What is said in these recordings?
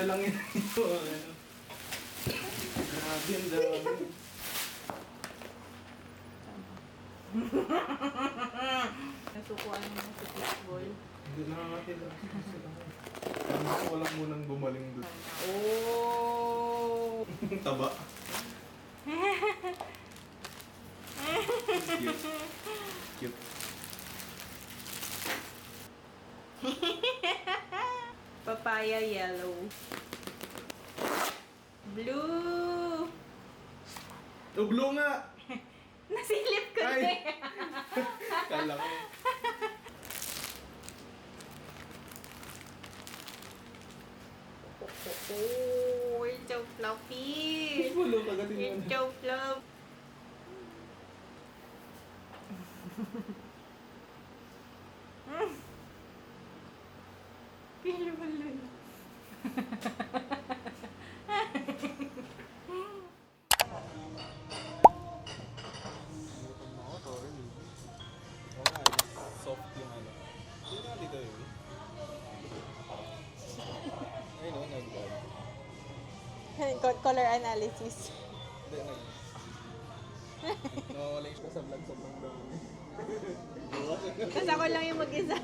na lang yun ito. Grabe ang dami. Nasukuan mo sa fishball. Hindi na natin lang. Parang walang munang bumaling doon. Oh! Taba. Cute. Cute. Papaya yellow. Blue! Oh, blue nga! Nasilip ko Ay! na Kala ko. Oh, it's so fluffy! Blue kagatin mo It's na. so fluffy! Pilo mo lang. Soft yung ano. Hindi na dito yun. Ayun o, nag-vlog. Color analysis. Hindi, nawawala yung sa vlog sobrang dami. Kasi ako lang yung mag-isa.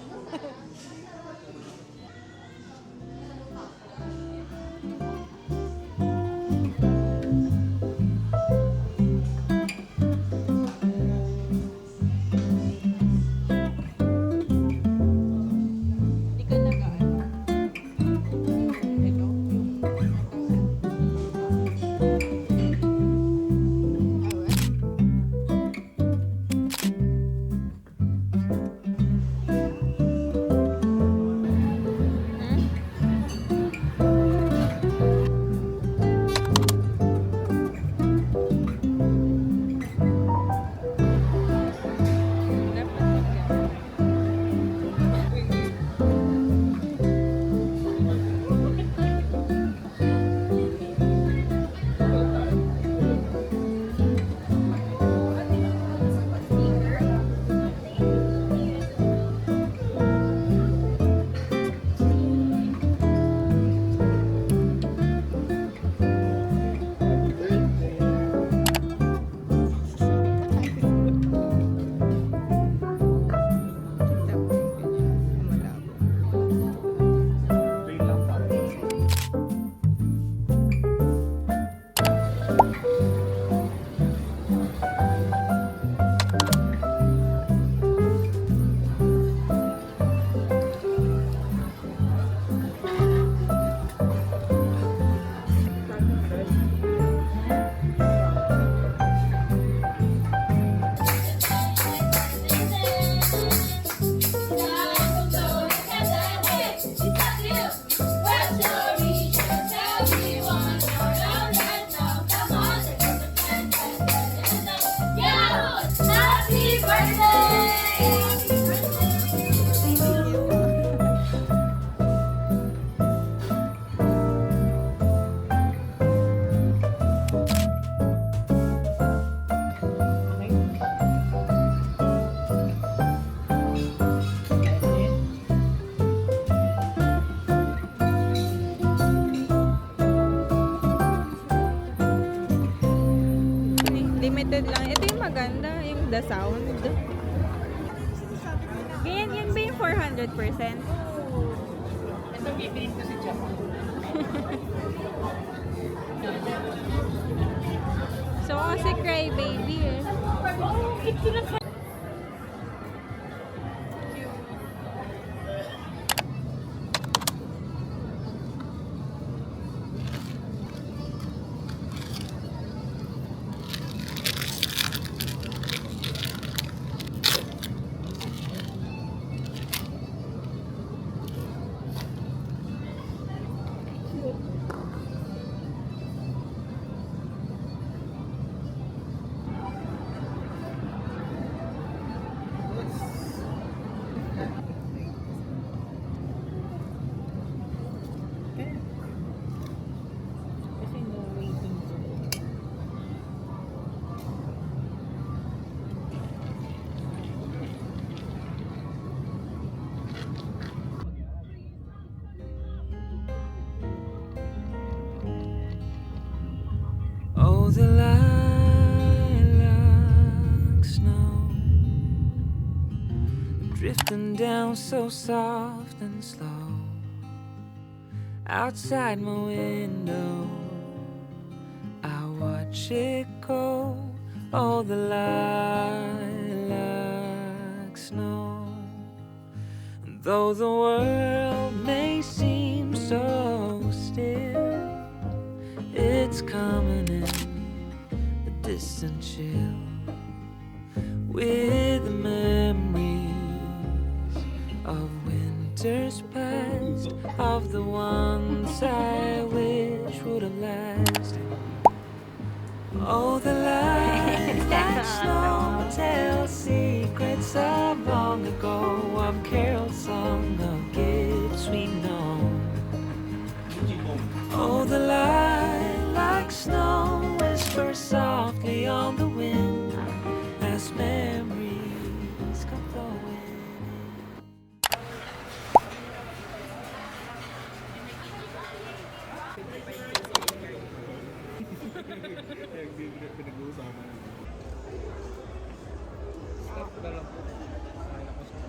ganda. Yung the sound. Ganyan, yan ba yung 400%? Ito bibili ko si Japan. So, kasi cry baby eh. Oh, the lilac snow drifting down so soft and slow outside my window. I watch it go. Oh, the lilac snow. And though the world may seem so still, it's coming in a distant chill with the memories of winters past, of the ones I wish would have lasted. Oh, the lilac snow tells secrets of long ago, of carols sung, of gifts we know. Oh, the lilac snow whispers softly on the wind as memories come flowing in. Pinag-uusapan natin. Stop na lang po. Ay, naku, stop.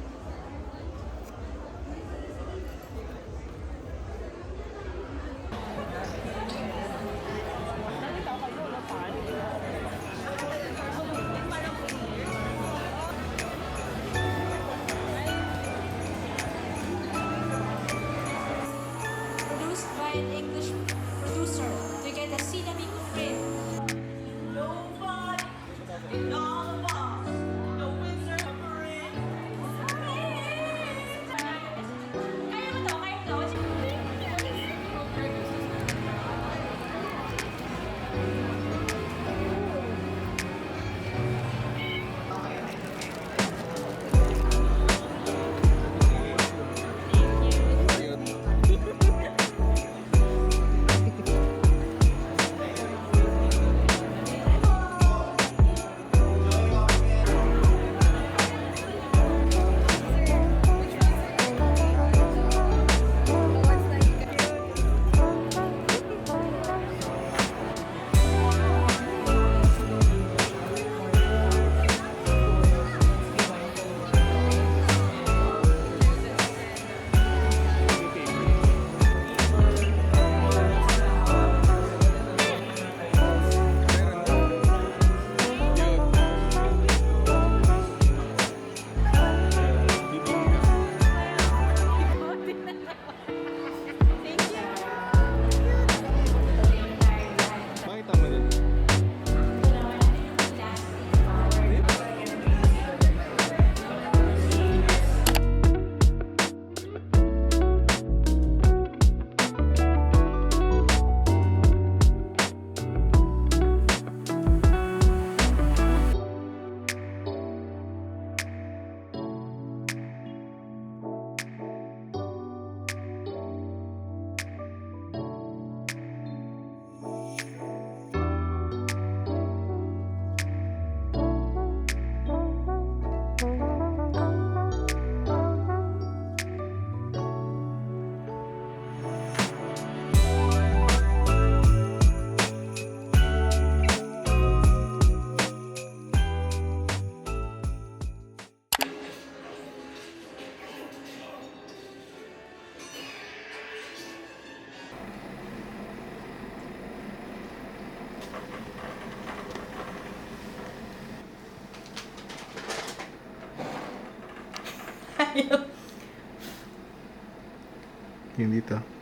Yung dito.